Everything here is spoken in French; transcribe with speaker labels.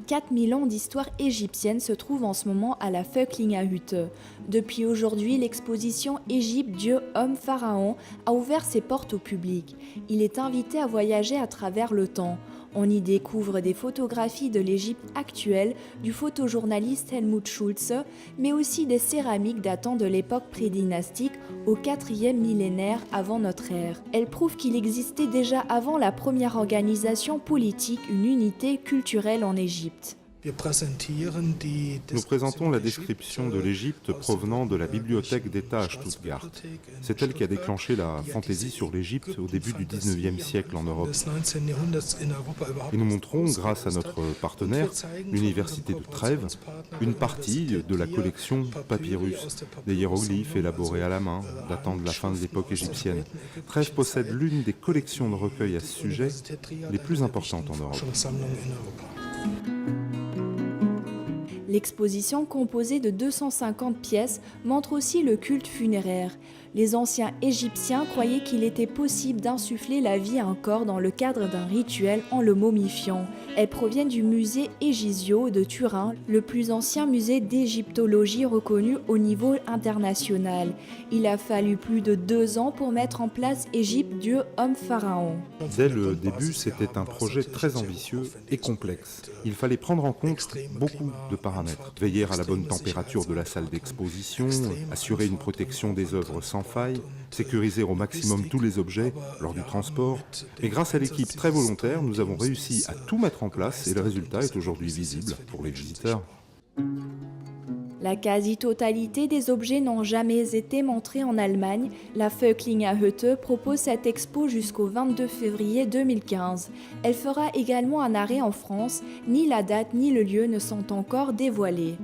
Speaker 1: 4000 ans d'histoire égyptienne se trouve en ce moment à la Völklingerhütte. Depuis aujourd'hui, l'exposition Égypte, Dieu, homme, pharaon a ouvert ses portes au public. Il est invité à voyager à travers le temps. On y découvre des photographies de l'Égypte actuelle du photojournaliste Helmut Schulze, mais aussi des céramiques datant de l'époque prédynastique au 4e millénaire avant notre ère. Elles prouvent qu'il existait déjà avant la première organisation politique une unité culturelle en Égypte.
Speaker 2: Nous présentons la description de l'Égypte provenant de la bibliothèque d'État à Stuttgart. C'est elle qui a déclenché la fantaisie sur l'Égypte au début du 19e siècle en Europe. Et nous montrons, grâce à notre partenaire, l'Université de Trèves, une partie de la collection Papyrus, des hiéroglyphes élaborés à la main, datant de la fin de l'époque égyptienne. Trèves possède l'une des collections de recueils à ce sujet les plus importantes en Europe.
Speaker 1: L'exposition, composée de 250 pièces, montre aussi le culte funéraire. Les anciens Égyptiens croyaient qu'il était possible d'insuffler la vie à un corps dans le cadre d'un rituel en le momifiant. Elles proviennent du musée Egisio de Turin, le plus ancien musée d'égyptologie reconnu au niveau international. Il a fallu plus de 2 ans pour mettre en place Égypte, Dieu, homme, pharaon.
Speaker 2: Dès le début, c'était un projet très ambitieux et complexe. Il fallait prendre en compte beaucoup de paramètres. Veiller à la bonne température de la salle d'exposition, assurer une protection des œuvres sans faille, sécuriser au maximum tous les objets lors du transport. Et grâce à l'équipe très volontaire, nous avons réussi à tout mettre en place et le résultat est aujourd'hui visible pour les visiteurs.
Speaker 1: La quasi-totalité des objets n'ont jamais été montrés en Allemagne. La Völklingerhütte propose cette expo jusqu'au 22 février 2015. Elle fera également un arrêt en France. Ni la date ni le lieu ne sont encore dévoilés.